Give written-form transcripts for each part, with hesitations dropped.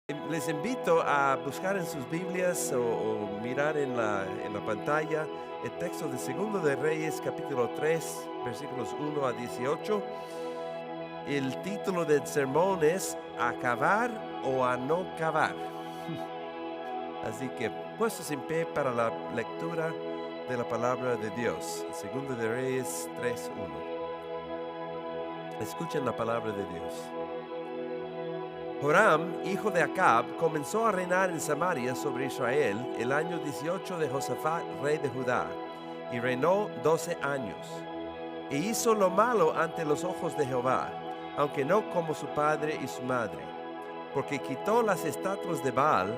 Les invito a buscar en sus Biblias o mirar en la pantalla el texto de Segundo de Reyes, capítulo 3, versículos 1 a 18. El título del sermón es ¿Acabar o a no cavar? Así que puestos en pie para la lectura de la palabra de Dios. Segundo de Reyes 3:1. Escuchen la palabra de Dios. Joram, hijo de Acab, comenzó a reinar en Samaria sobre Israel el año 18 de Josafat, rey de Judá, y reinó 12 años. E hizo lo malo ante los ojos de Jehová, aunque no como su padre y su madre, porque quitó las estatuas de Baal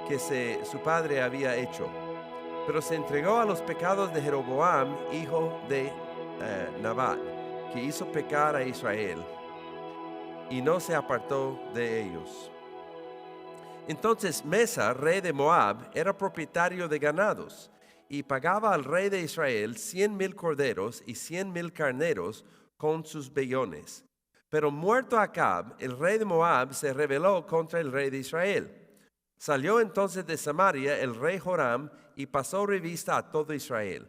que su padre había hecho, pero se entregó a los pecados de Jeroboam, hijo de Nabat, que hizo pecar a Israel, y no se apartó de ellos. Entonces Mesa, rey de Moab, era propietario de ganados y pagaba al rey de Israel 100,000 corderos y 100,000 carneros con sus vellones. Pero muerto Acab, el rey de Moab se rebeló contra el rey de Israel. Salió entonces de Samaria el rey Joram y pasó revista a todo Israel.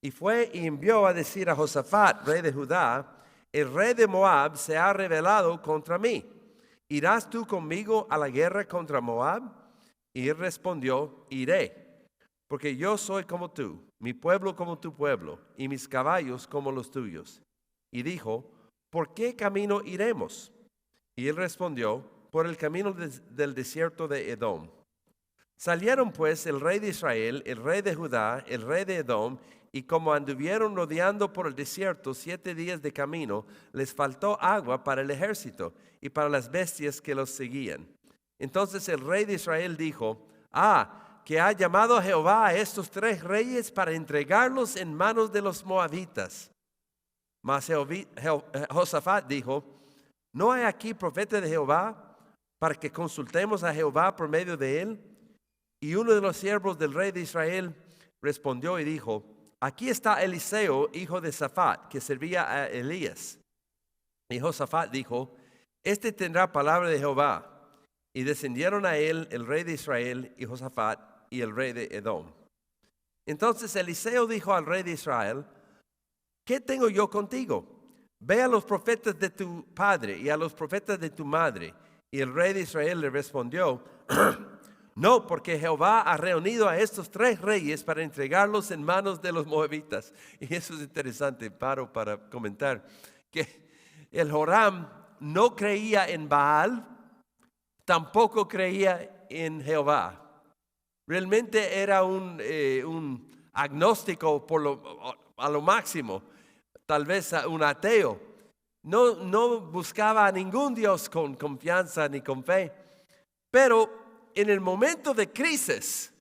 Y fue y envió a decir a Josafat, rey de Judá: el rey de Moab se ha rebelado contra mí. ¿Irás tú conmigo a la guerra contra Moab? Y él respondió: iré, porque yo soy como tú, mi pueblo como tu pueblo, y mis caballos como los tuyos. Y dijo: ¿por qué camino iremos? Y él respondió: por el camino del desierto de Edom. Salieron pues el rey de Israel, el rey de Judá, el rey de Edom, y como anduvieron rodeando por el desierto 7 días de camino, les faltó agua para el ejército y para las bestias que los seguían. Entonces el rey de Israel dijo: que ha llamado Jehová a estos 3 reyes para entregarlos en manos de los moabitas. Mas Josafat dijo: ¿no hay aquí profeta de Jehová para que consultemos a Jehová por medio de él? Y uno de los siervos del rey de Israel respondió y dijo: aquí está Eliseo, hijo de Safat, que servía a Elías. Y Josafat dijo: este tendrá palabra de Jehová. Y descendieron a él el rey de Israel y Josafat y el rey de Edom. Entonces Eliseo dijo al rey de Israel: ¿qué tengo yo contigo? Ve a los profetas de tu padre y a los profetas de tu madre. Y el rey de Israel le respondió: no, porque Jehová ha reunido a estos 3 reyes para entregarlos en manos de los moabitas. Y eso es interesante, paro para comentar, que el Joram no creía en Baal, tampoco creía en Jehová. Realmente era un agnóstico a lo máximo, tal vez un ateo. No buscaba a ningún Dios con confianza ni con fe. Pero en el momento de crisis,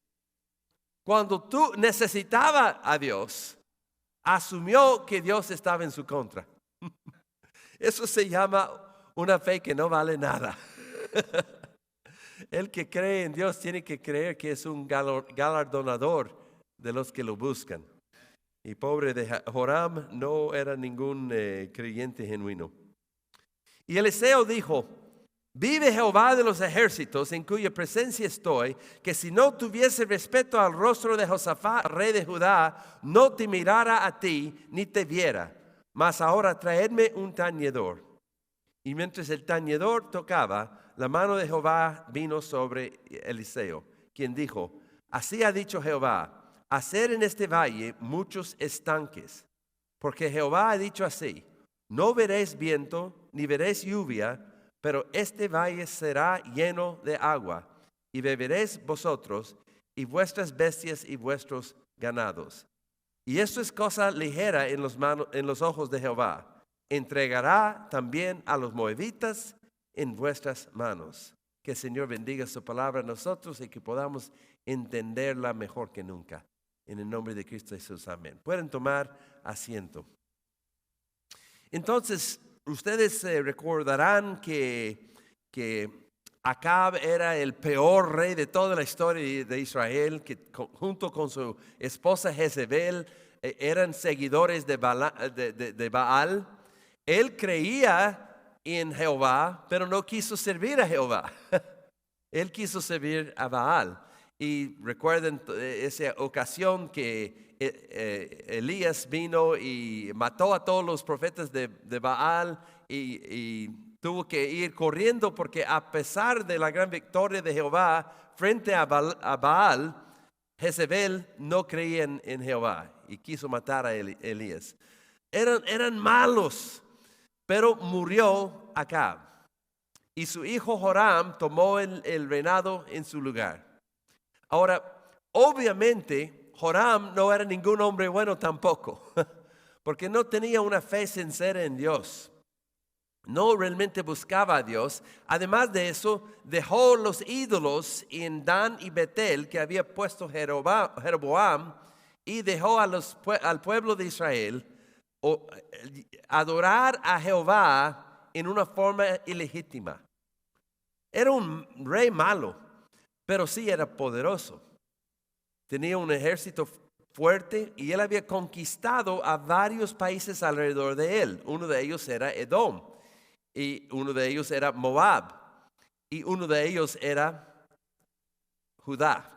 cuando tú necesitabas a Dios, asumió que Dios estaba en su contra. Eso se llama una fe que no vale nada. El que cree en Dios tiene que creer que es un galardonador de los que lo buscan. Y pobre de Joram no era ningún creyente genuino. Y Eliseo dijo: vive Jehová de los ejércitos, en cuya presencia estoy, que si no tuviese respeto al rostro de Josafat, rey de Judá, no te mirara a ti, ni te viera. Mas ahora traedme un tañedor. Y mientras el tañedor tocaba, la mano de Jehová vino sobre Eliseo, quien dijo: así ha dicho Jehová: hacer en este valle muchos estanques. Porque Jehová ha dicho así: no veréis viento, ni veréis lluvia, pero este valle será lleno de agua, y beberéis vosotros, y vuestras bestias y vuestros ganados. Y esto es cosa ligera en los ojos de Jehová. Entregará también a los moabitas en vuestras manos. Que el Señor bendiga su palabra a nosotros y que podamos entenderla mejor que nunca. En el nombre de Cristo Jesús, amén. Pueden tomar asiento. Entonces, ustedes recordarán que Acab era el peor rey de toda la historia de Israel, que junto con su esposa Jezebel eran seguidores de Baal. Él creía en Jehová, pero no quiso servir a Jehová. Él quiso servir a Baal. Y recuerden esa ocasión que Elías vino y mató a todos los profetas de Baal y tuvo que ir corriendo porque a pesar de la gran victoria de Jehová frente a Baal, Jezebel no creía en Jehová y quiso matar a Elías. Eran malos, pero murió Acab. Y su hijo Joram tomó el reinado en su lugar. Ahora, obviamente, Joram no era ningún hombre bueno tampoco, porque no tenía una fe sincera en Dios. No realmente buscaba a Dios. Además de eso, dejó los ídolos en Dan y Betel que había puesto Jeroboam y dejó al pueblo de Israel adorar a Jehová en una forma ilegítima. Era un rey malo, pero sí era poderoso. Tenía un ejército fuerte y él había conquistado a varios países alrededor de él. Uno de ellos era Edom, y uno de ellos era Moab, y uno de ellos era Judá.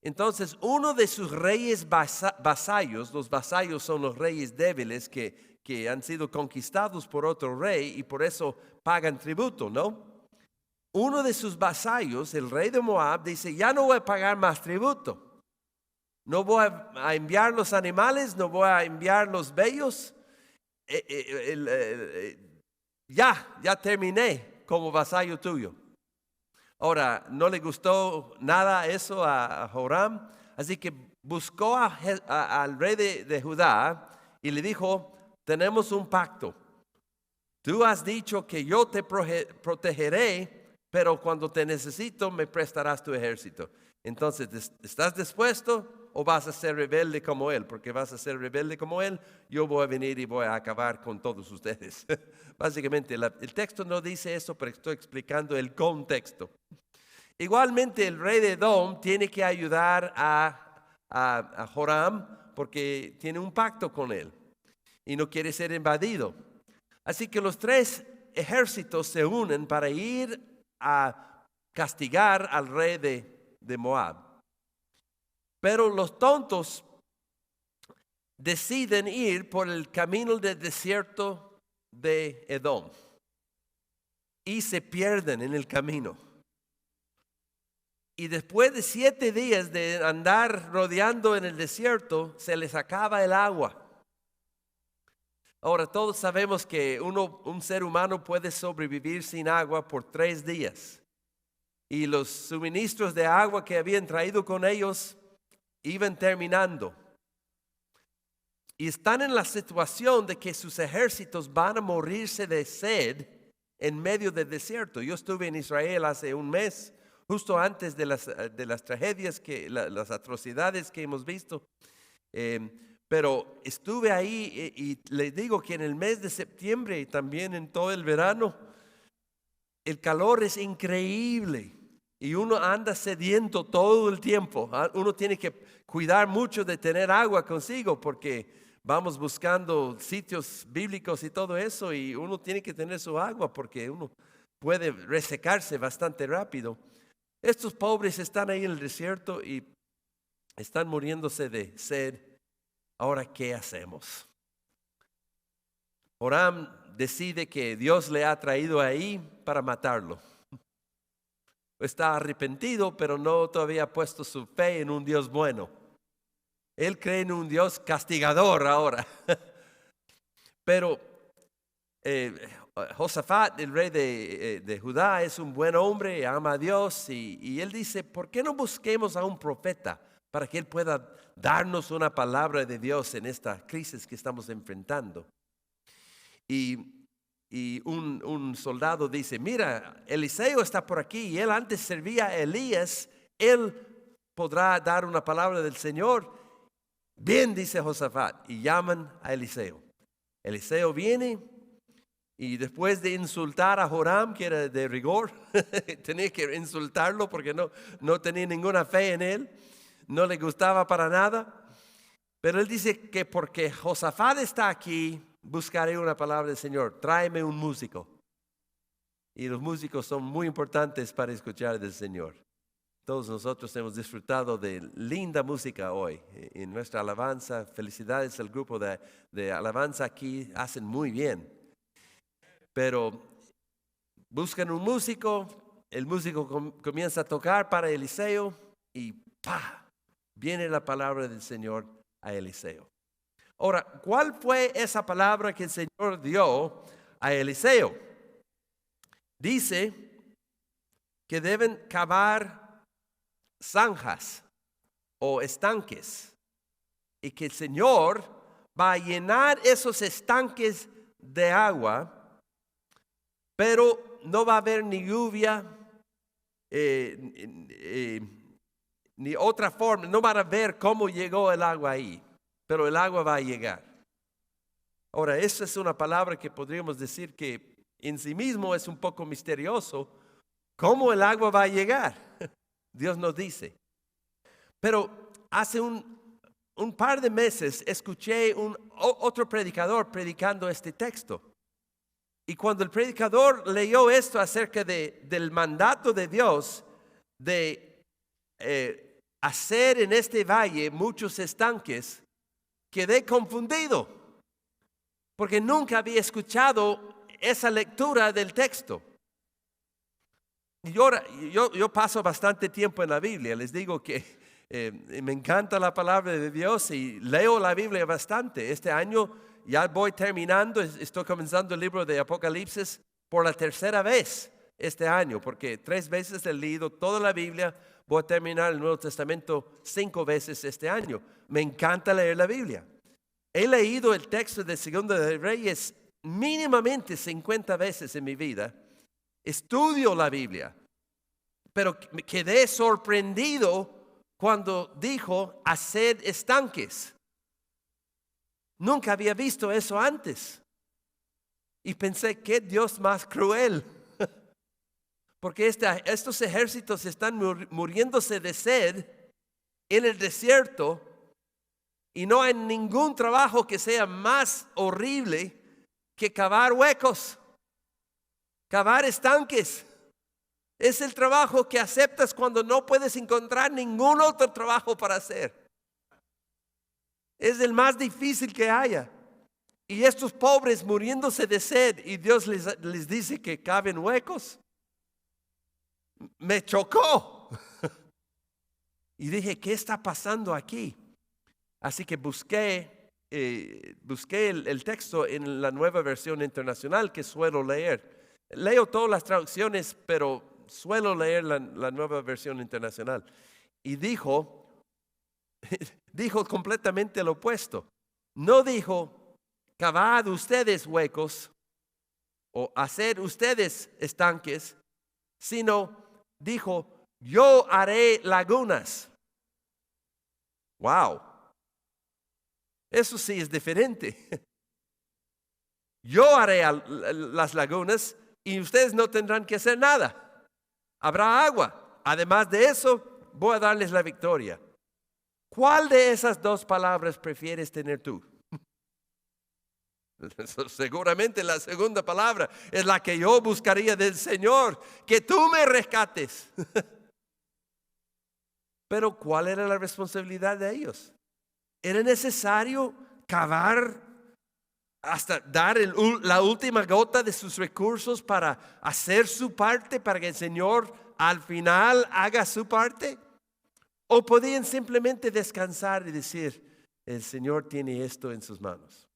Entonces, uno de sus reyes vasallos, los vasallos son los reyes débiles que han sido conquistados por otro rey y por eso pagan tributo, ¿no? Uno de sus vasallos, el rey de Moab, dice, ya no voy a pagar más tributo. No voy a enviar los animales, no voy a enviar los bellos. Ya terminé como vasallo tuyo. Ahora, no le gustó nada eso a Joram, así que buscó al rey de Judá y le dijo, tenemos un pacto. Tú has dicho que yo te protegeré, pero cuando te necesito me prestarás tu ejército. Entonces, ¿estás dispuesto o vas a ser rebelde como él? Porque vas a ser rebelde como él, yo voy a venir y voy a acabar con todos ustedes. Básicamente, el texto no dice eso, pero estoy explicando el contexto. Igualmente, el rey de Edom tiene que ayudar a Joram porque tiene un pacto con él y no quiere ser invadido. Así que los tres ejércitos se unen para ir a castigar al rey de Moab. Pero los tontos deciden ir por el camino del desierto de Edom y se pierden en el camino. Y después de 7 días de andar rodeando en el desierto, se les acaba el agua. Ahora, todos sabemos que un ser humano puede sobrevivir sin agua por 3 días. Y los suministros de agua que habían traído con ellos iban terminando. Y están en la situación de que sus ejércitos van a morirse de sed en medio del desierto. Yo estuve en Israel hace un mes, justo antes de las tragedias, las atrocidades que hemos visto. Pero estuve ahí y les digo que en el mes de septiembre y también en todo el verano, el calor es increíble y uno anda sediento todo el tiempo. Uno tiene que cuidar mucho de tener agua consigo porque vamos buscando sitios bíblicos y todo eso y uno tiene que tener su agua porque uno puede resecarse bastante rápido. Estos pobres están ahí en el desierto y están muriéndose de sed. Ahora, ¿qué hacemos? Joram decide que Dios le ha traído ahí para matarlo. Está arrepentido, pero no todavía ha puesto su fe en un Dios bueno. Él cree en un Dios castigador ahora. Pero Josafat, el rey de Judá, es un buen hombre, ama a Dios y él dice, ¿por qué no busquemos a un profeta para que él pueda darnos una palabra de Dios en esta crisis que estamos enfrentando? Y un soldado dice, mira, Eliseo está por aquí y él antes servía a Elías, él podrá dar una palabra del Señor. Bien, dice Josafat, y llaman a Eliseo. Eliseo viene y después de insultar a Joram, que era de rigor, tenía que insultarlo porque no tenía ninguna fe en él, no le gustaba para nada. Pero él dice que porque Josafat está aquí, buscaré una palabra del Señor, tráeme un músico. Y los músicos son muy importantes para escuchar del Señor. Todos nosotros hemos disfrutado de linda música hoy. En nuestra alabanza, felicidades al grupo de alabanza aquí, hacen muy bien. Pero buscan un músico, el músico comienza a tocar para Eliseo y ¡pah! Viene la palabra del Señor a Eliseo. Ahora, ¿cuál fue esa palabra que el Señor dio a Eliseo? Dice que deben cavar zanjas o estanques y que el Señor va a llenar esos estanques de agua, pero no va a haber ni lluvia, ni otra forma, no van a ver cómo llegó el agua ahí, pero el agua va a llegar. Ahora, esa es una palabra que podríamos decir que en sí mismo es un poco misterioso. ¿Cómo el agua va a llegar? Dios nos dice. Pero hace un par de meses escuché otro predicador predicando este texto. Y cuando el predicador leyó esto acerca del mandato de Dios de hacer en este valle muchos estanques, quedé confundido, porque nunca había escuchado esa lectura del texto. Yo paso bastante tiempo en la Biblia, les digo que me encanta la palabra de Dios y leo la Biblia bastante. Este año ya voy terminando, estoy comenzando el libro de Apocalipsis por la tercera vez este año, porque 3 veces he leído toda la Biblia. Voy a terminar el Nuevo Testamento 5 veces este año. Me encanta leer la Biblia. He leído el texto de Segunda de Reyes mínimamente 50 veces en mi vida. Estudio la Biblia, pero me quedé sorprendido cuando dijo hacer estanques. Nunca había visto eso antes. Y pensé, ¿qué Dios más cruel? Porque estos ejércitos están muriéndose de sed en el desierto y no hay ningún trabajo que sea más horrible que cavar huecos, cavar estanques. Es el trabajo que aceptas cuando no puedes encontrar ningún otro trabajo para hacer. Es el más difícil que haya. Y estos pobres muriéndose de sed y Dios les dice que caven huecos. Me chocó. Y dije, ¿qué está pasando aquí? Así que busqué el texto en la Nueva Versión Internacional que suelo leer. Leo todas las traducciones, pero suelo leer la Nueva Versión Internacional. Y dijo completamente lo opuesto. No dijo, cavad ustedes huecos o hacer ustedes estanques, sino dijo, yo haré lagunas. Wow. Eso sí es diferente. Yo haré las lagunas y ustedes no tendrán que hacer nada. Habrá agua. Además de eso, voy a darles la victoria. ¿Cuál de esas 2 palabras prefieres tener tú? Seguramente la segunda palabra es la que yo buscaría del Señor, que tú me rescates. Pero ¿cuál era la responsabilidad de ellos? Era necesario cavar hasta dar la última gota de sus recursos para hacer su parte, para que el Señor al final haga su parte. ¿O podían simplemente descansar y decir, el Señor tiene esto en sus manos?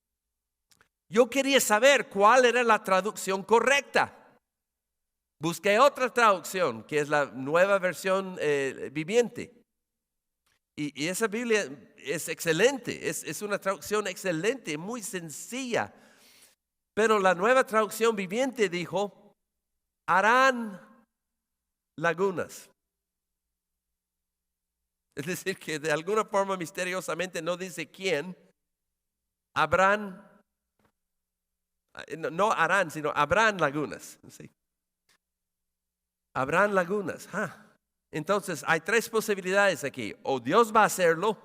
Yo quería saber cuál era la traducción correcta. Busqué otra traducción, que es la Nueva Versión Viviente. Y esa Biblia es excelente, es una traducción excelente, muy sencilla. Pero la Nueva Traducción Viviente dijo, harán lagunas. Es decir, que de alguna forma misteriosamente no dice quién. Habrán, no harán, sino habrán lagunas. ¿Sí? Habrán lagunas. Entonces hay 3 posibilidades aquí. O Dios va a hacerlo,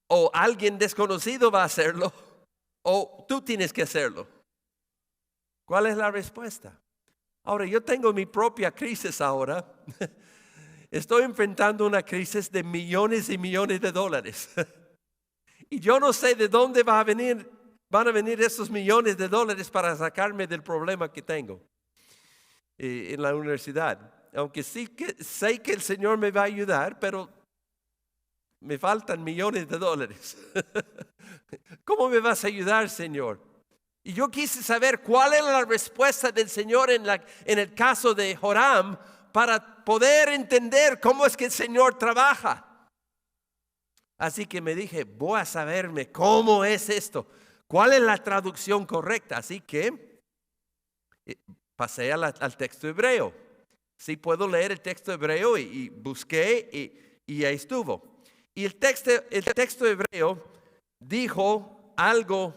o alguien desconocido va a hacerlo, o tú tienes que hacerlo. ¿Cuál es la respuesta? Ahora, yo tengo mi propia crisis ahora. Estoy enfrentando una crisis de millones y millones de dólares. Y yo no sé de dónde van a venir esos millones de dólares para sacarme del problema que tengo en la universidad. Aunque sí que sé que el Señor me va a ayudar, pero me faltan millones de dólares. ¿Cómo me vas a ayudar, Señor? Y yo quise saber cuál era la respuesta del Señor en el caso de Joram para poder entender cómo es que el Señor trabaja. Así que me dije, voy a saberme cómo es esto, cuál es la traducción correcta. Así que pasé al texto hebreo. Sí puedo leer el texto hebreo y busqué y ahí estuvo. Y el texto hebreo dijo algo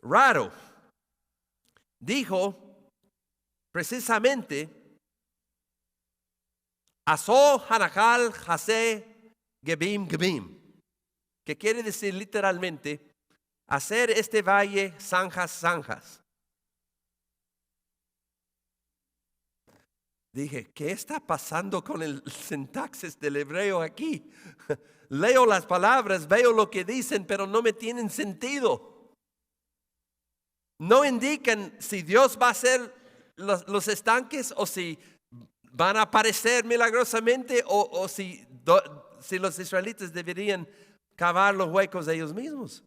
raro. Dijo precisamente, Asó Hanachal Hase Gebim Gebim, que quiere decir literalmente, hacer este valle zanjas, zanjas. Dije, ¿qué está pasando con el sintaxis del hebreo aquí? Leo las palabras, veo lo que dicen, pero no me tienen sentido. No indican si Dios va a hacer los estanques o si van a aparecer milagrosamente o si los israelitas deberían cavar los huecos de ellos mismos.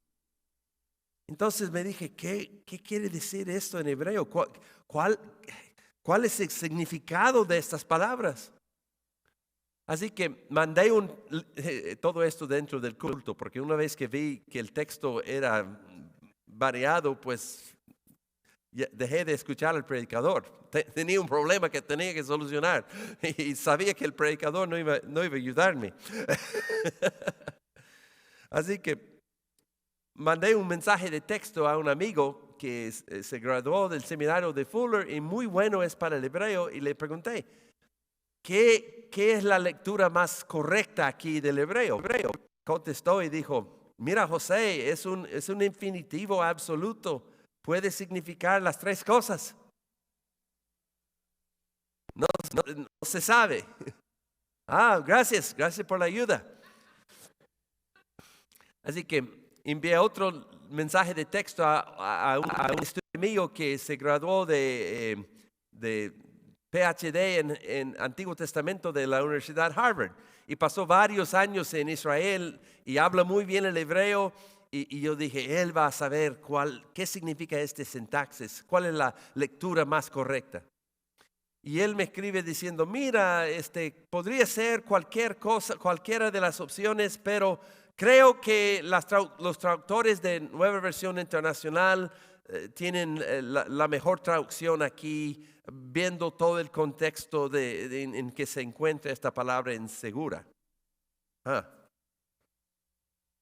Entonces me dije, ¿qué quiere decir esto en hebreo? ¿Cuál es el significado de estas palabras? Así que mandé todo esto dentro del culto, porque una vez que vi que el texto era variado, pues dejé de escuchar al predicador. Tenía un problema que tenía que solucionar y sabía que el predicador no iba a ayudarme. Así que mandé un mensaje de texto a un amigo que se graduó del seminario de Fuller y muy bueno es para el hebreo, y le pregunté, ¿qué es la lectura más correcta aquí del hebreo? Contestó y dijo, mira José, es un infinitivo absoluto, puede significar las tres cosas. No se sabe. Gracias por la ayuda. Así que envié otro mensaje de texto a un estudiante mío que se graduó de PhD en Antiguo Testamento de la Universidad Harvard y pasó varios años en Israel y habla muy bien el hebreo. Y yo dije, él va a saber qué significa este sintaxis, cuál es la lectura más correcta. Y él me escribe diciendo, mira, podría ser cualquier cosa, cualquiera de las opciones, pero creo que los traductores de Nueva Versión Internacional tienen la mejor traducción aquí, viendo todo el contexto en que se encuentra esta palabra en segura.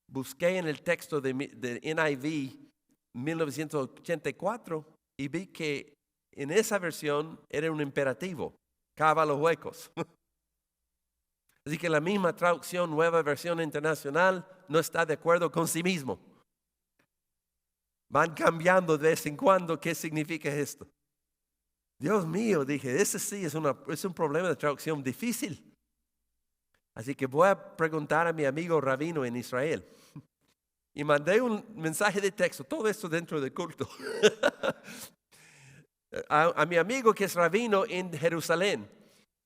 Busqué en el texto de NIV 1984 y vi que en esa versión era un imperativo, cava los huecos. Así que la misma traducción, Nueva Versión Internacional, no está de acuerdo con sí mismo. Van cambiando de vez en cuando qué significa esto. Dios mío, dije, ese sí es un problema de traducción difícil. Así que voy a preguntar a mi amigo rabino en Israel. Y mandé un mensaje de texto, todo esto dentro del culto, a mi amigo que es rabino en Jerusalén.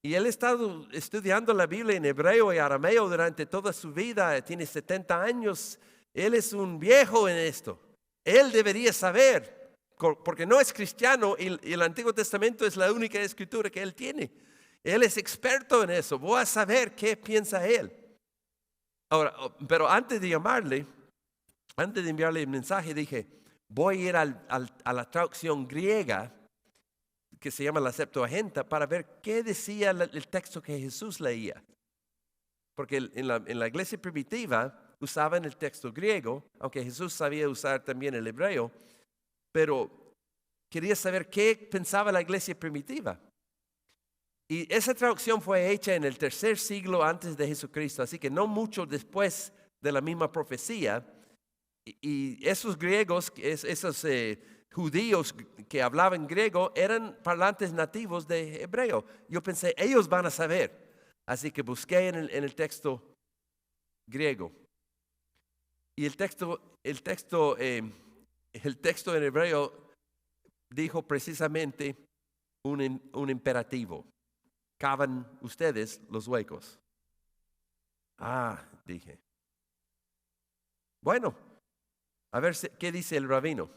Y él ha estado estudiando la Biblia en hebreo y arameo durante toda su vida, tiene 70 años. Él es un viejo en esto. Él debería saber, porque no es cristiano y el Antiguo Testamento es la única escritura que él tiene. Él es experto en eso. Voy a saber qué piensa él. Ahora, pero antes de enviarle el mensaje, dije, voy a ir a la traducción griega, que se llama la Septuaginta, para ver qué decía el texto que Jesús leía. Porque en la iglesia primitiva usaban el texto griego, aunque Jesús sabía usar también el hebreo, pero quería saber qué pensaba la iglesia primitiva. Y esa traducción fue hecha en el 3er siglo antes de Jesucristo, así que no mucho después de la misma profecía. Y esos griegos, esos judíos que hablaban griego eran parlantes nativos de hebreo. Yo pensé, ellos van a saber. Así que busqué en el texto griego. Y el texto en hebreo dijo precisamente un imperativo. Cavan ustedes los huecos. Dije. Bueno, a ver qué dice el rabino.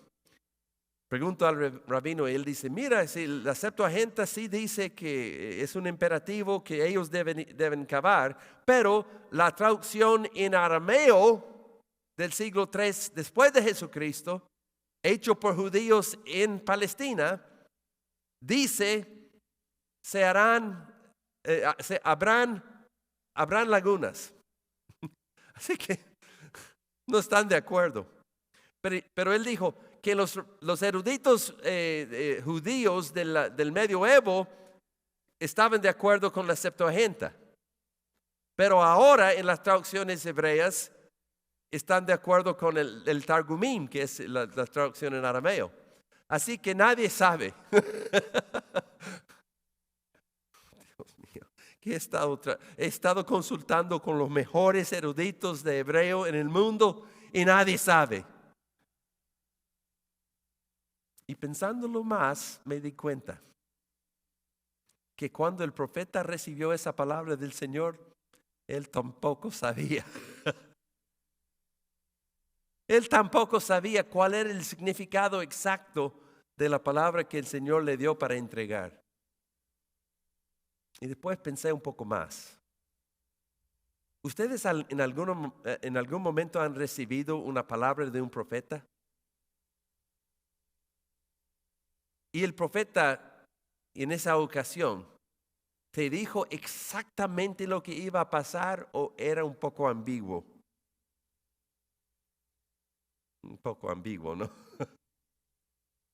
Pregunto al rabino y él dice, mira, si la Septuaginta sí dice que es un imperativo que ellos deben cavar, pero la traducción en arameo del siglo III después de Jesucristo, hecho por judíos en Palestina, dice, habrán lagunas. Así que no están de acuerdo. Pero él dijo que los eruditos judíos del medioevo estaban de acuerdo con la Septuaginta. Pero ahora en las traducciones hebreas están de acuerdo con el Targumim, que es la traducción en arameo. Así que nadie sabe. Dios mío, que he estado consultando con los mejores eruditos de hebreo en el mundo y nadie sabe. Y pensándolo más, me di cuenta que cuando el profeta recibió esa palabra del Señor, él tampoco sabía. Él tampoco sabía cuál era el significado exacto de la palabra que el Señor le dio para entregar. Y después pensé un poco más. ¿Ustedes en algún momento han recibido una palabra de un profeta? Y el profeta en esa ocasión te dijo exactamente lo que iba a pasar o era un poco ambiguo. Un poco ambiguo, ¿no?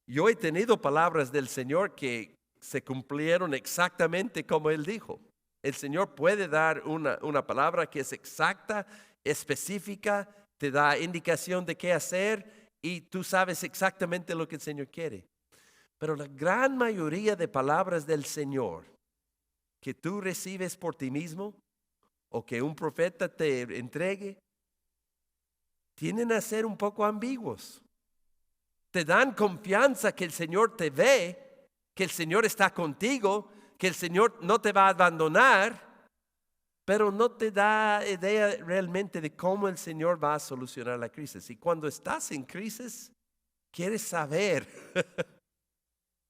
Yo he tenido palabras del Señor que se cumplieron exactamente como Él dijo. El Señor puede dar una palabra que es exacta, específica, te da indicación de qué hacer y tú sabes exactamente lo que el Señor quiere. Pero la gran mayoría de palabras del Señor que tú recibes por ti mismo o que un profeta te entregue, tienden a ser un poco ambiguos. Te dan confianza que el Señor te ve, que el Señor está contigo, que el Señor no te va a abandonar, pero no te da idea realmente de cómo el Señor va a solucionar la crisis. Y cuando estás en crisis, quieres saber.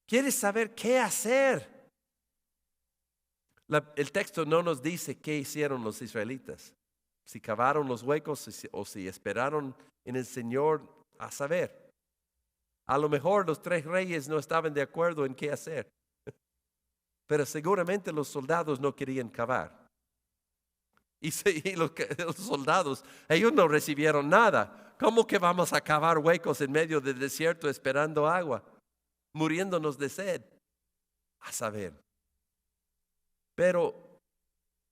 ¿Quieres saber qué hacer? El texto no nos dice qué hicieron los israelitas. Si cavaron los huecos o si esperaron en el Señor a saber. A lo mejor los 3 reyes no estaban de acuerdo en qué hacer. Pero seguramente los soldados no querían cavar. Y los soldados, ellos no recibieron nada. ¿Cómo que vamos a cavar huecos en medio del desierto esperando agua? Muriéndonos de sed, a saber. Pero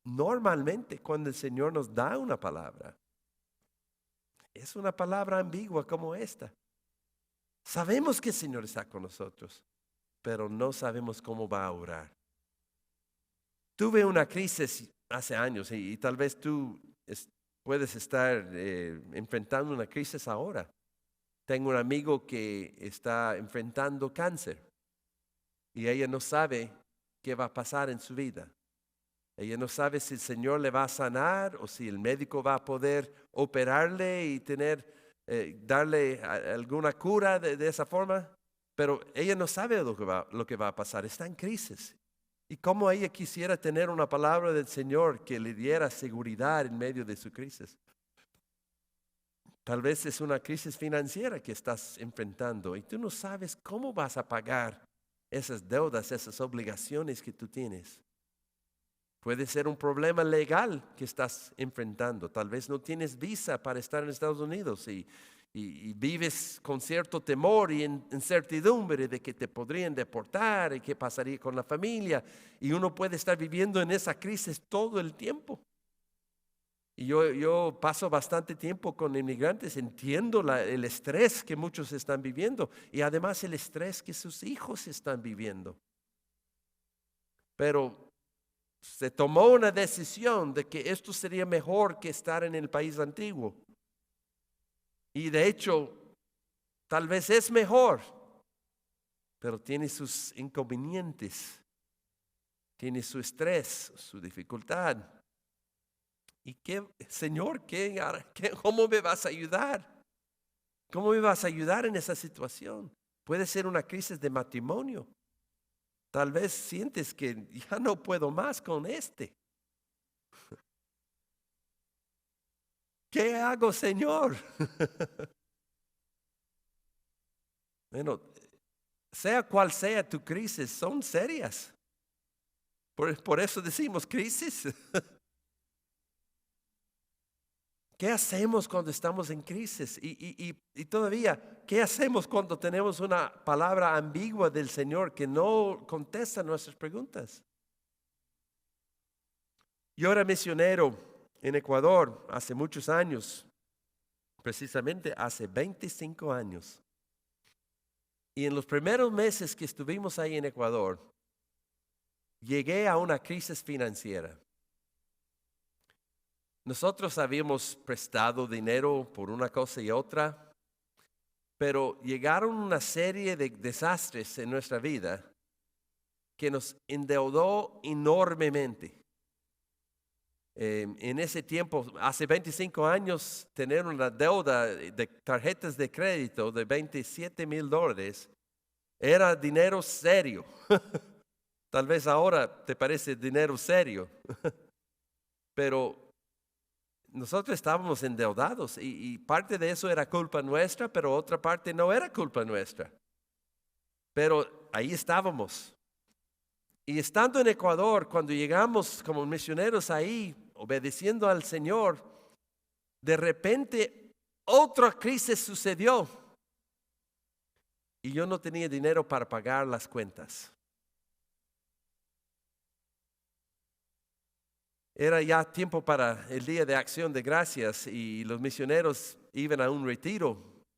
normalmente cuando el Señor nos da una palabra, es una palabra ambigua como esta. Sabemos que el Señor está con nosotros, pero no sabemos cómo va a obrar. Tuve una crisis hace años y tal vez tú puedes estar enfrentando una crisis ahora. Tengo un amigo que está enfrentando cáncer y ella no sabe qué va a pasar en su vida. Ella no sabe si el Señor le va a sanar o si el médico va a poder operarle y darle alguna cura de esa forma. Pero ella no sabe lo que va a pasar. Está en crisis. Y cómo ella quisiera tener una palabra del Señor que le diera seguridad en medio de su crisis. Tal vez es una crisis financiera que estás enfrentando y tú no sabes cómo vas a pagar esas deudas, esas obligaciones que tú tienes. Puede ser un problema legal que estás enfrentando. Tal vez no tienes visa para estar en Estados Unidos y vives con cierto temor y incertidumbre de que te podrían deportar y qué pasaría con la familia. Y uno puede estar viviendo en esa crisis todo el tiempo. Y yo paso bastante tiempo con inmigrantes, entiendo el estrés que muchos están viviendo y además el estrés que sus hijos están viviendo. Pero se tomó una decisión de que esto sería mejor que estar en el país antiguo. Y de hecho, tal vez es mejor, pero tiene sus inconvenientes, tiene su estrés, su dificultad. ¿Y qué, Señor, cómo me vas a ayudar? ¿Cómo me vas a ayudar en esa situación? Puede ser una crisis de matrimonio. Tal vez sientes que ya no puedo más con este. ¿Qué hago, Señor? Bueno, sea cual sea tu crisis, son serias. Por eso decimos crisis. ¿Qué hacemos cuando estamos en crisis? Y todavía, ¿qué hacemos cuando tenemos una palabra ambigua del Señor que no contesta nuestras preguntas? Yo era misionero en Ecuador hace muchos años, precisamente hace 25 años. Y en los primeros meses que estuvimos ahí en Ecuador, llegué a una crisis financiera. Nosotros habíamos prestado dinero por una cosa y otra, pero llegaron una serie de desastres en nuestra vida que nos endeudó enormemente. En ese tiempo, hace 25 años, tener una deuda de tarjetas de crédito de $27,000 era dinero serio. Tal vez ahora te parece dinero serio, pero nosotros estábamos endeudados y parte de eso era culpa nuestra, pero otra parte no era culpa nuestra. Pero ahí estábamos. Y estando en Ecuador, cuando llegamos como misioneros ahí, obedeciendo al Señor, de repente otra crisis sucedió. Y yo no tenía dinero para pagar las cuentas. Era ya tiempo para el Día de Acción de Gracias y los misioneros iban a un retiro.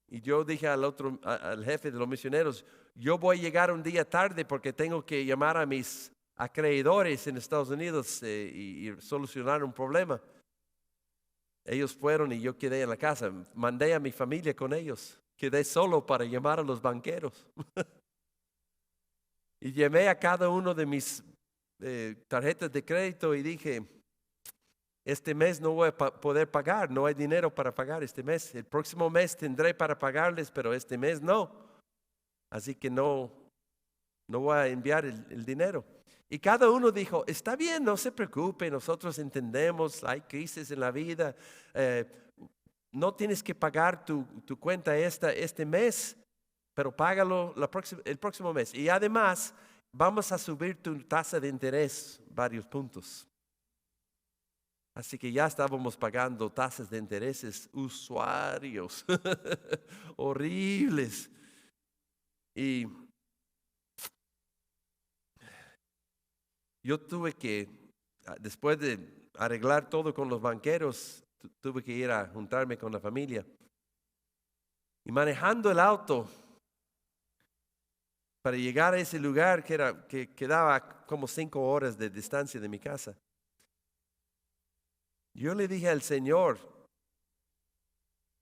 Y yo dije al jefe de los misioneros, yo voy a llegar un día tarde porque tengo que llamar a mis acreedores en Estados Unidos y solucionar un problema. Ellos fueron y yo quedé en la casa. Mandé a mi familia con ellos. Quedé solo para llamar a los banqueros. Y llamé a cada uno de mis tarjetas de crédito y dije, este mes no voy a poder pagar, no hay dinero para pagar este mes. El próximo mes tendré para pagarles, pero este mes no. Así que no voy a enviar el dinero. Y cada uno dijo, está bien, no se preocupe, nosotros entendemos, hay crisis en la vida. No tienes que pagar tu cuenta este mes, pero págalo el próximo mes. Y además, vamos a subir tu tasa de interés varios puntos. Así que ya estábamos pagando tasas de intereses usuarios, horribles. Y yo tuve que, después de arreglar todo con los banqueros, tuve que ir a juntarme con la familia. Y manejando el auto para llegar a ese lugar que quedaba como 5 horas de distancia de mi casa, yo le dije al Señor,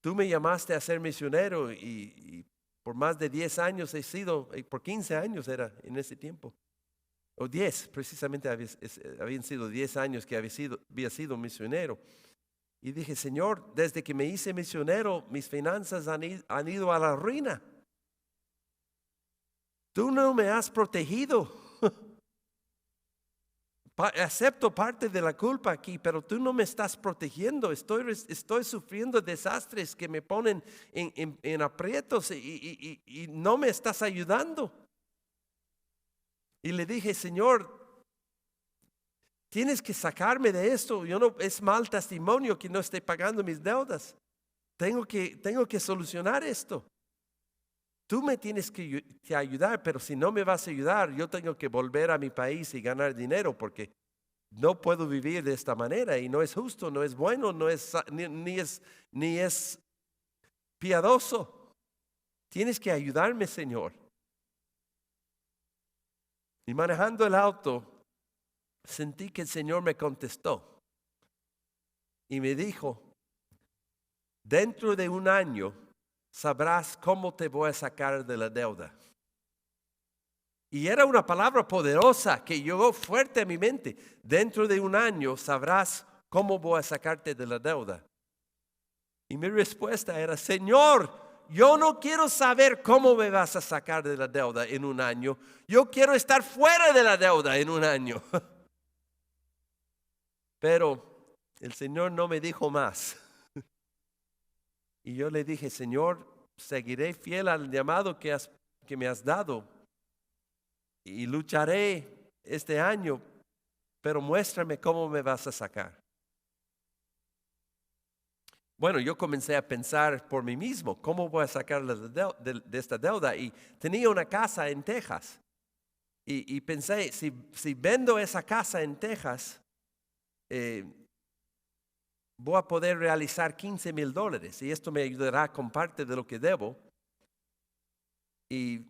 tú me llamaste a ser misionero y por más de 10 años he sido, por 15 años era en ese tiempo, o 10, precisamente habían sido 10 años que había sido misionero. Y dije, Señor, desde que me hice misionero, mis finanzas han ido a la ruina. Tú no me has protegido. Acepto parte de la culpa aquí, pero tú no me estás protegiendo. Estoy sufriendo desastres que me ponen en aprietos y no me estás ayudando. Y le dije, Señor, tienes que sacarme de esto. Es mal testimonio que no esté pagando mis deudas. Tengo que solucionar esto. Tú me tienes que ayudar, pero si no me vas a ayudar, yo tengo que volver a mi país y ganar dinero porque no puedo vivir de esta manera y no es justo, no es bueno, no es, ni es piadoso. Tienes que ayudarme, Señor. Y manejando el auto, sentí que el Señor me contestó y me dijo, dentro de un año sabrás cómo te voy a sacar de la deuda. Y era una palabra poderosa que llegó fuerte a mi mente. Dentro de un año sabrás cómo voy a sacarte de la deuda. Y mi respuesta era, Señor, yo no quiero saber cómo me vas a sacar de la deuda en un año. Yo quiero estar fuera de la deuda en un año. Pero el Señor no me dijo más. Y yo le dije, Señor, seguiré fiel al llamado que me has dado. Y lucharé este año, pero muéstrame cómo me vas a sacar. Bueno, yo comencé a pensar por mí mismo, ¿cómo voy a sacar de esta deuda? Y tenía una casa en Texas. Y pensé, si vendo esa casa en Texas, voy a poder realizar $15,000 y esto me ayudará con parte de lo que debo. Y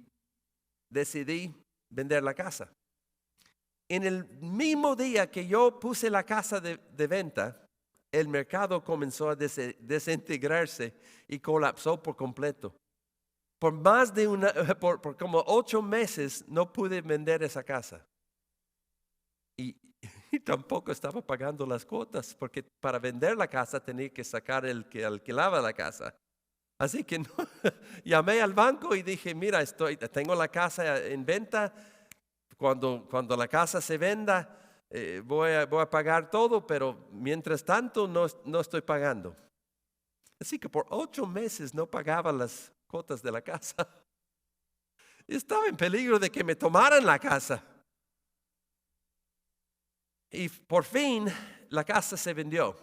decidí vender la casa. En el mismo día que yo puse la casa de venta, el mercado comenzó a desintegrarse y colapsó por completo. Por más de por como 8 meses no pude vender esa casa. Y tampoco estaba pagando las cuotas, porque para vender la casa tenía que sacar el que alquilaba la casa. Así que llamé al banco y dije, mira, tengo la casa en venta. Cuando la casa se venda, voy a pagar todo, pero mientras tanto no estoy pagando. Así que por 8 meses no pagaba las cuotas de la casa. Estaba en peligro de que me tomaran la casa. Y por fin la casa se vendió.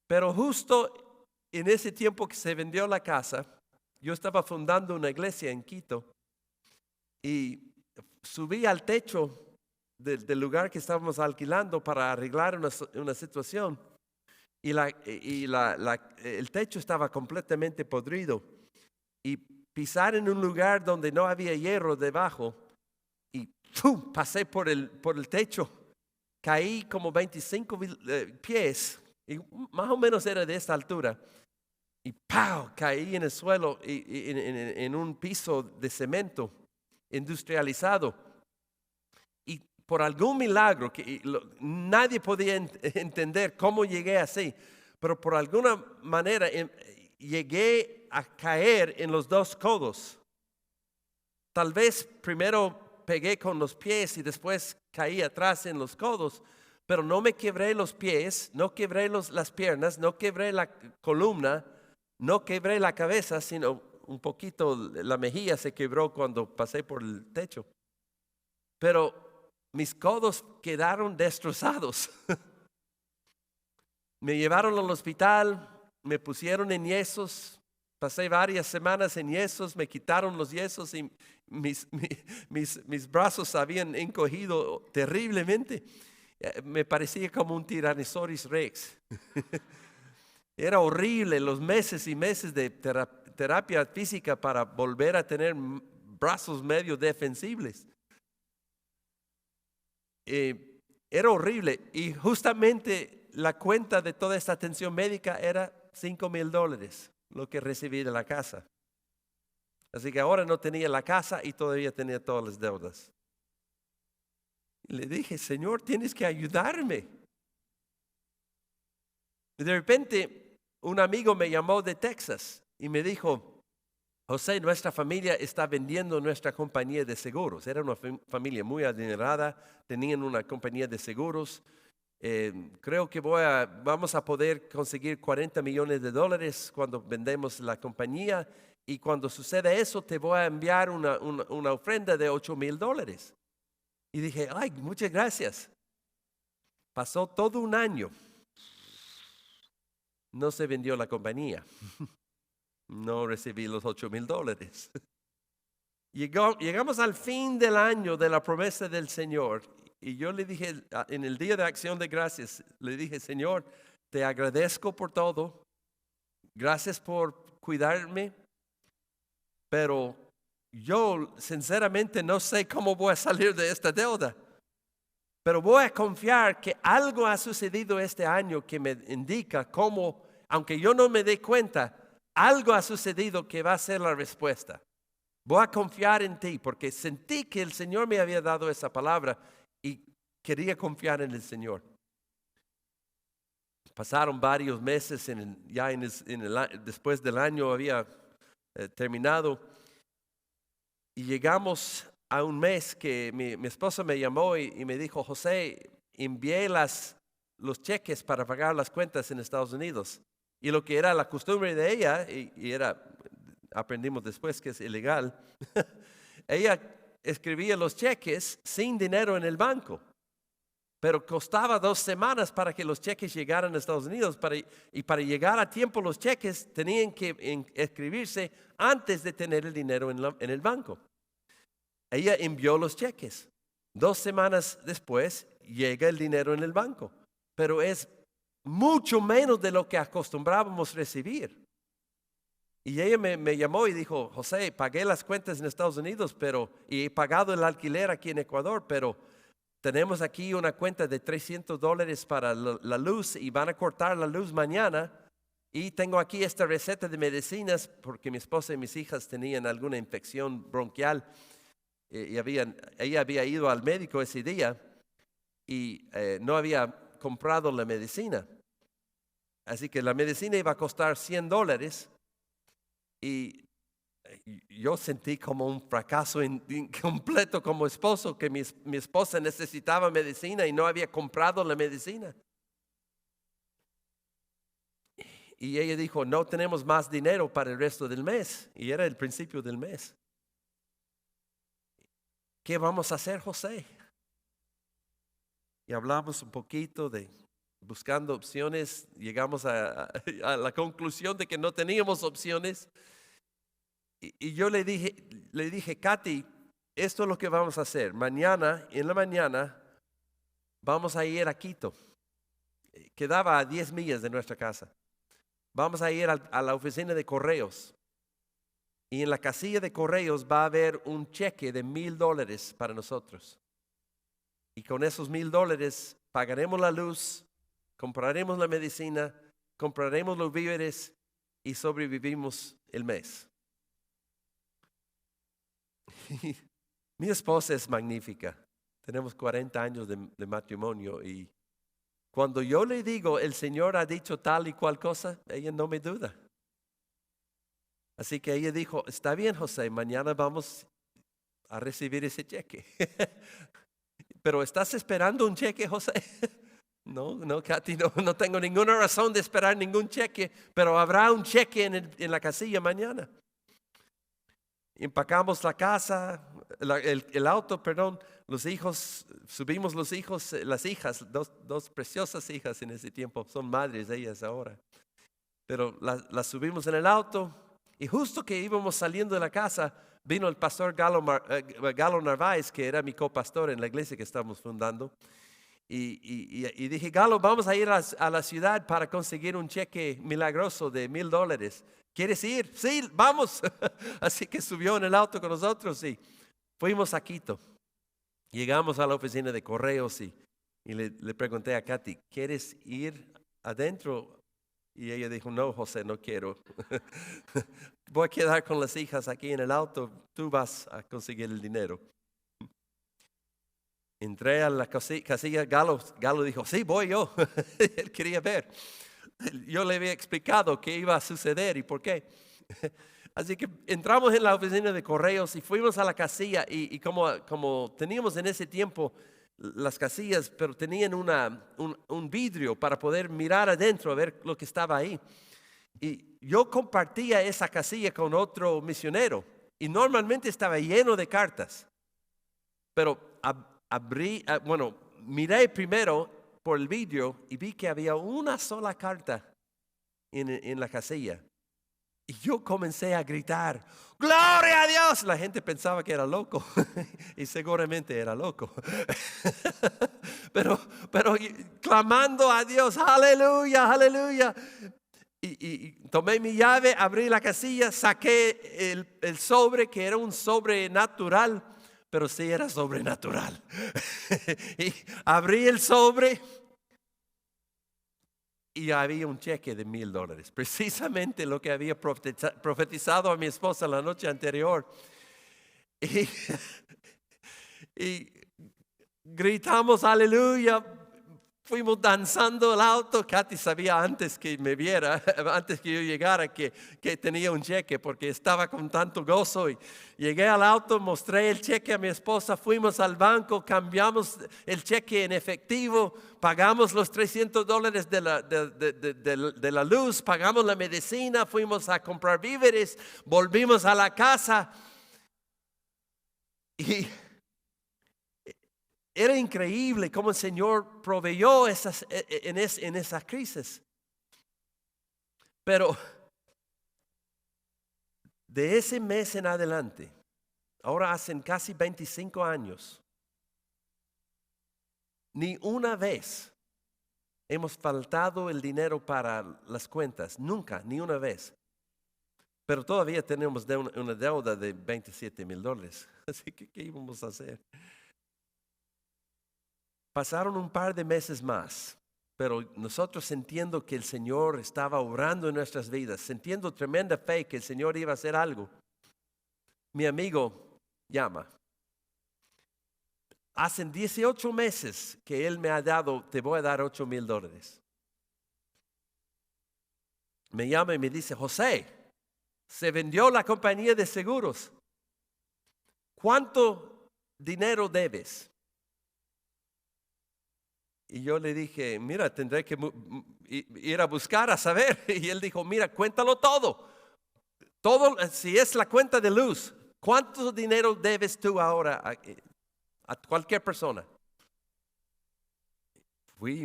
Pero justo en ese tiempo que se vendió la casa, yo estaba fundando una iglesia en Quito y subí al techo del lugar que estábamos alquilando para arreglar una situación y el techo estaba completamente podrido y pisar en un lugar donde no había hierro debajo y ¡pum! Pasé por el techo, caí como 25 pies y más o menos era de esta altura y ¡pau! Caí en el suelo en un piso de cemento industrializado. Y por algún milagro, que nadie podía entender cómo llegué así, pero por alguna manera llegué a caer en los 2 codos. Tal vez primero pegué con los pies y después caí atrás en los codos, pero no me quebré los pies, no quebré las piernas, no quebré la columna, no quebré la cabeza, sino un poquito la mejilla se quebró cuando pasé por el techo. Pero mis codos quedaron destrozados. Me llevaron al hospital, me pusieron en yesos, pasé varias semanas en yesos, me quitaron los yesos y mis brazos habían encogido terriblemente. Me parecía como un Tyrannosaurus Rex. Era horrible los meses y meses de terapia física para volver a tener brazos medio defensibles. Era horrible y justamente la cuenta de toda esta atención médica era $5,000, lo que recibí de la casa. Así que ahora no tenía la casa y todavía tenía todas las deudas. Y le dije, Señor, tienes que ayudarme. Y de repente un amigo me llamó de Texas y me dijo, José, nuestra familia está vendiendo nuestra compañía de seguros. Era una familia muy adinerada, tenían una compañía de seguros. Creo que vamos a poder conseguir $40 millones cuando vendemos la compañía. Y cuando suceda eso, te voy a enviar una ofrenda de $8,000. Y dije, ay, muchas gracias. Pasó todo un año. No se vendió la compañía. No recibí los $8,000. Llegamos al fin del año de la promesa del Señor Y yo le dije, en el día de acción de gracias, le dije, Señor, te agradezco por todo. Gracias por cuidarme. Pero yo sinceramente no sé cómo voy a salir de esta deuda. Pero voy a confiar que algo ha sucedido este año que me indica cómo, aunque yo no me dé cuenta, algo ha sucedido que va a ser la respuesta. Voy a confiar en ti porque sentí que el Señor me había dado esa palabra y quería confiar en el Señor. Pasaron varios meses, después del año había terminado y llegamos a un mes que mi esposa me llamó y me dijo, José, envié los cheques para pagar las cuentas en Estados Unidos. Y lo que era la costumbre de ella, aprendimos después que es ilegal, ella escribía los cheques sin dinero en el banco. Pero costaba 2 semanas para que los cheques llegaran a Estados Unidos. Y para llegar a tiempo los cheques tenían que escribirse antes de tener el dinero en el banco. Ella envió los cheques. 2 semanas después llega el dinero en el banco. Pero es mucho menos de lo que acostumbrábamos recibir. Y ella me llamó y dijo, José, pagué las cuentas en Estados Unidos y he pagado el alquiler aquí en Ecuador, pero tenemos aquí una cuenta de $300 para la luz y van a cortar la luz mañana. Y tengo aquí esta receta de medicinas porque mi esposa y mis hijas tenían alguna infección bronquial. Ella había ido al médico ese día y no había comprado la medicina. Así que la medicina iba a costar $100 y yo sentí como un fracaso incompleto como esposo, que mi esposa necesitaba medicina y no había comprado la medicina. Y ella dijo, no tenemos más dinero para el resto del mes. Y era el principio del mes. ¿Qué vamos a hacer, José? Y hablamos un poquito buscando opciones. Llegamos a la conclusión de que no teníamos opciones. Y yo le dije, Katy, esto es lo que vamos a hacer. Mañana, en la mañana, vamos a ir a Quito. Quedaba a 10 millas de nuestra casa. Vamos a ir a la oficina de correos. Y en la casilla de correos va a haber un cheque de $1,000 para nosotros. Y con esos $1,000 pagaremos la luz, compraremos la medicina, compraremos los víveres y sobrevivimos el mes. Mi esposa es magnífica. Tenemos 40 años de matrimonio y cuando yo le digo, el Señor ha dicho tal y cual cosa, ella no me duda. Así que ella dijo, está bien, José, mañana vamos a recibir ese cheque. Pero ¿estás esperando un cheque, José? No, Katy, no tengo ninguna razón de esperar ningún cheque, pero habrá un cheque en la casilla mañana. Empacamos la casa, el auto, perdón, los hijos, subimos los hijos, las hijas, dos preciosas hijas en ese tiempo, son madres ellas ahora. Pero las subimos en el auto y justo que íbamos saliendo de la casa, vino el pastor Galo Narváez, que era mi copastor en la iglesia que estamos fundando. Y dije, Galo, vamos a ir a la ciudad para conseguir un cheque milagroso de $1,000. ¿Quieres ir? Sí, vamos. Así que subió en el auto con nosotros y fuimos a Quito. Llegamos a la oficina de correos y le pregunté a Katy, ¿quieres ir adentro? Y ella dijo, no, José, no quiero. Voy a quedar con las hijas aquí en el auto, tú vas a conseguir el dinero. Entré a la casilla, Galo dijo, sí, voy yo. Él quería ver. Yo le había explicado qué iba a suceder y por qué. Así que entramos en la oficina de correos y fuimos a la casilla y como teníamos en ese tiempo las casillas, pero tenían un vidrio para poder mirar adentro a ver lo que estaba ahí. Y yo compartía esa casilla con otro misionero y normalmente estaba lleno de cartas. Pero miré primero por el vidrio y vi que había una sola carta en la casilla. Y yo comencé a gritar, ¡Gloria a Dios! La gente pensaba que era loco y seguramente era loco. pero clamando a Dios, aleluya, aleluya. Y tomé mi llave, abrí la casilla, saqué el sobre, que era un sobre natural, pero sí era sobrenatural. Y abrí el sobre y había un cheque de $1,000, precisamente lo que había profetizado a mi esposa la noche anterior. Y, y gritamos aleluya, fuimos danzando el auto. Katy sabía antes que me viera, antes que yo llegara, que tenía un cheque, porque estaba con tanto gozo. Y llegué al auto, mostré el cheque a mi esposa, fuimos al banco, cambiamos el cheque en efectivo, pagamos los $300 de la luz, pagamos la medicina, fuimos a comprar víveres, volvimos a la casa. Y era increíble cómo el Señor proveyó en esas crisis. Pero de ese mes en adelante, ahora hacen casi 25 años, ni una vez hemos faltado el dinero para las cuentas. Nunca, ni una vez. Pero todavía tenemos una deuda de $27,000. Así que, ¿qué íbamos a hacer? Pasaron un par de meses más, pero nosotros sintiendo que el Señor estaba obrando en nuestras vidas, sintiendo tremenda fe que el Señor iba a hacer algo, mi amigo llama. Hacen 18 meses que él me ha dado, te voy a dar $8,000. Me llama y me dice, José, se vendió la compañía de seguros. ¿Cuánto dinero debes? Y yo le dije, mira, tendré que ir a buscar a saber. Y él dijo, mira, cuéntalo todo. Todo, si es la cuenta de luz, ¿cuánto dinero debes tú ahora a cualquier persona?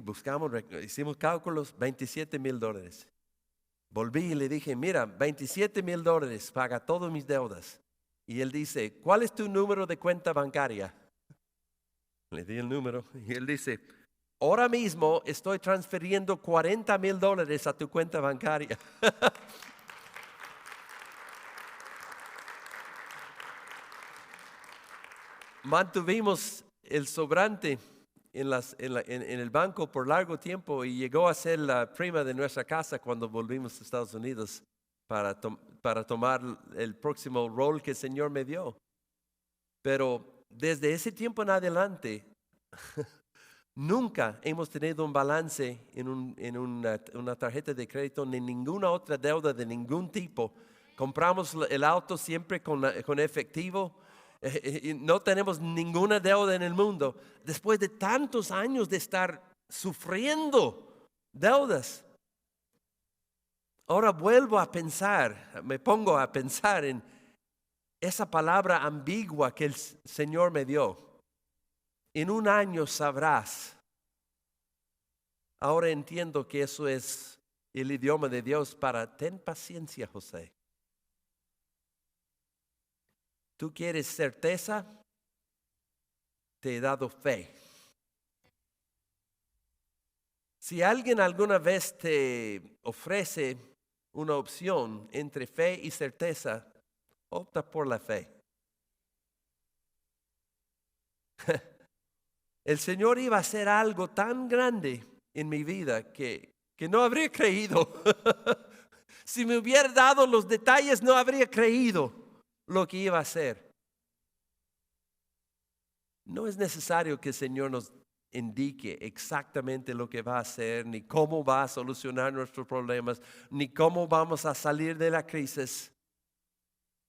Buscamos, hicimos cálculos, $27,000. Volví y le dije, mira, $27,000, paga todas mis deudas. Y él dice, ¿cuál es tu número de cuenta bancaria? Le di el número y él dice, ahora mismo estoy transfiriendo $40,000 a tu cuenta bancaria. Mantuvimos el sobrante en el banco por largo tiempo y llegó a ser la prima de nuestra casa cuando volvimos a Estados Unidos para tomar el próximo rol que el Señor me dio. Pero desde ese tiempo en adelante, nunca hemos tenido un balance en una tarjeta de crédito ni ninguna otra deuda de ningún tipo. Compramos el auto siempre con efectivo. Y no tenemos ninguna deuda en el mundo. Después de tantos años de estar sufriendo deudas, ahora vuelvo a pensar, me pongo a pensar en esa palabra ambigua que el Señor me dio. En un año sabrás. Ahora entiendo que eso es el idioma de Dios para ten paciencia, José. ¿Tú quieres certeza? Te he dado fe. Si alguien alguna vez te ofrece una opción entre fe y certeza, opta por la fe. El Señor iba a hacer algo tan grande en mi vida que no habría creído. Si me hubiera dado los detalles, no habría creído lo que iba a hacer. No es necesario que el Señor nos indique exactamente lo que va a hacer, ni cómo va a solucionar nuestros problemas, ni cómo vamos a salir de la crisis.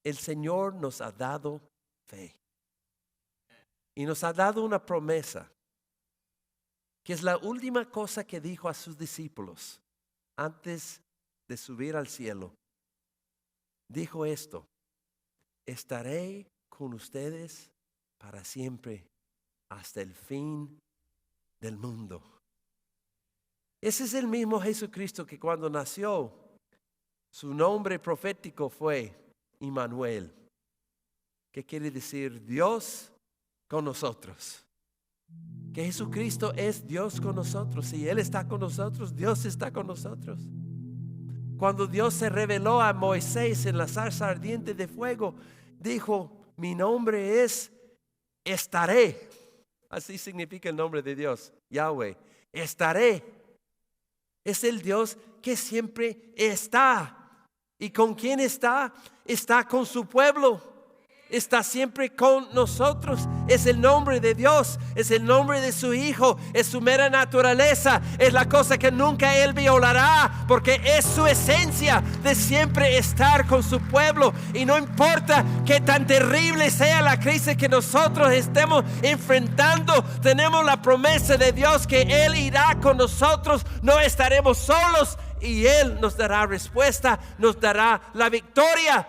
El Señor nos ha dado fe. Y nos ha dado una promesa, que es la última cosa que dijo a sus discípulos antes de subir al cielo. Dijo esto: estaré con ustedes para siempre, hasta el fin del mundo. Ese es el mismo Jesucristo que cuando nació Su nombre profético fue Immanuel, que quiere decir Dios con nosotros. Que Jesucristo es Dios con nosotros. Si Él está con nosotros, Dios está con nosotros. Cuando Dios se reveló a Moisés en la zarza ardiente de fuego, dijo: mi nombre es Estaré. Así significa el nombre de Dios, Yahweh. Estaré. Es el Dios que siempre está. ¿Y con quién está? Está con su pueblo. Está siempre con nosotros. Es el nombre de Dios, es el nombre de su Hijo, es su mera naturaleza, es la cosa que nunca Él violará, porque es su esencia de siempre estar con su pueblo. Y no importa que tan terrible sea la crisis que nosotros estemos enfrentando, tenemos la promesa de Dios que Él irá con nosotros, no estaremos solos y Él nos dará respuesta, nos dará la victoria.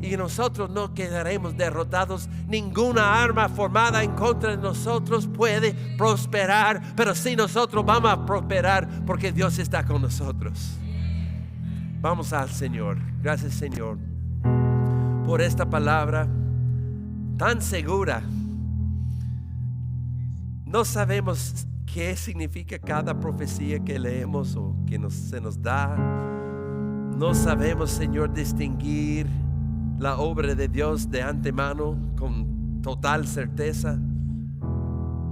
Y nosotros no quedaremos derrotados. Ninguna arma formada en contra de nosotros puede prosperar. Pero sí, nosotros vamos a prosperar porque Dios está con nosotros. Vamos al Señor. Gracias, Señor, por esta palabra tan segura. No sabemos qué significa cada profecía que leemos o que se nos da. No sabemos, Señor, distinguir la obra de Dios de antemano con total certeza.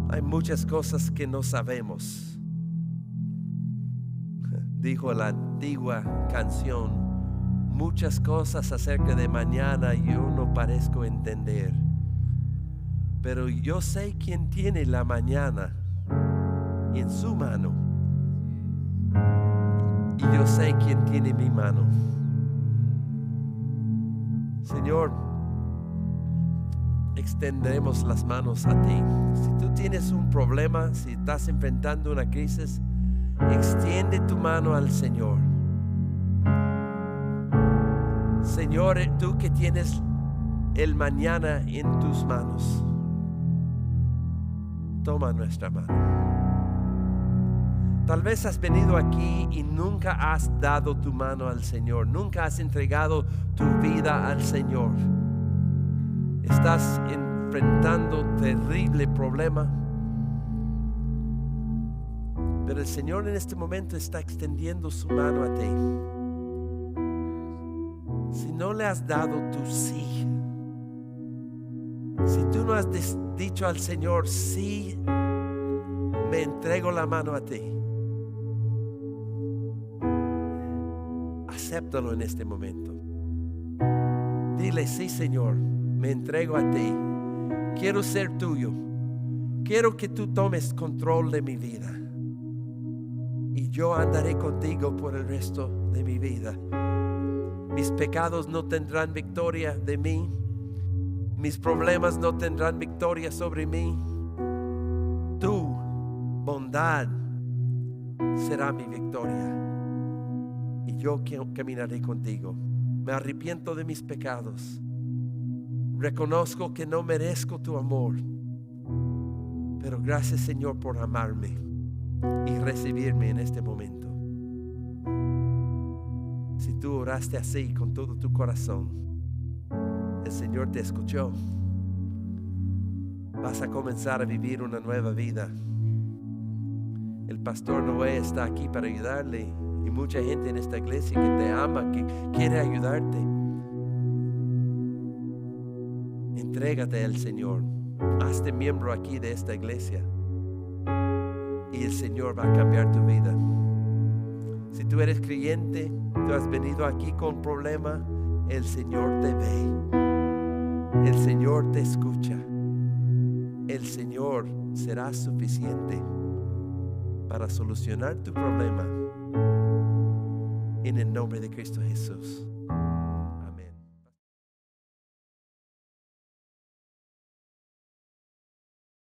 Hay muchas cosas que no sabemos. Dijo la antigua canción: muchas cosas acerca de mañana yo no parezco entender, pero yo sé quién tiene la mañana en su mano, y yo sé quién tiene mi mano. Señor, extendemos las manos a ti. Si tú tienes un problema, si estás enfrentando una crisis, extiende tu mano al Señor. Señor, tú que tienes el mañana en tus manos, toma nuestra mano. Tal vez has venido aquí y nunca has dado tu mano al Señor, nunca has entregado tu vida al Señor. Estás enfrentando terrible problema, pero el Señor en este momento está extendiendo su mano a ti. Si no le has dado tu sí, si tú no has dicho al Señor: sí, me entrego la mano a ti, acéptalo en este momento. Dile: sí, Señor, me entrego a ti. Quiero ser tuyo. Quiero que tú tomes control de mi vida. Y yo andaré contigo por el resto de mi vida. Mis pecados no tendrán victoria de mí. Mis problemas no tendrán victoria sobre mí. Tu bondad será mi victoria. Y yo caminaré contigo. Me arrepiento de mis pecados. Reconozco que no merezco tu amor. Pero gracias, Señor, por amarme y recibirme en este momento. Si tú oraste así con todo tu corazón, el Señor te escuchó. Vas a comenzar a vivir una nueva vida. El pastor Noé está aquí para ayudarle. Y mucha gente en esta iglesia que te ama, que quiere ayudarte. Entrégate al Señor. Hazte miembro aquí de esta iglesia. Y el Señor va a cambiar tu vida. Si tú eres creyente, tú has venido aquí con problema, el Señor te ve. El Señor te escucha. El Señor será suficiente para solucionar tu problema. En el nombre de Cristo Jesús.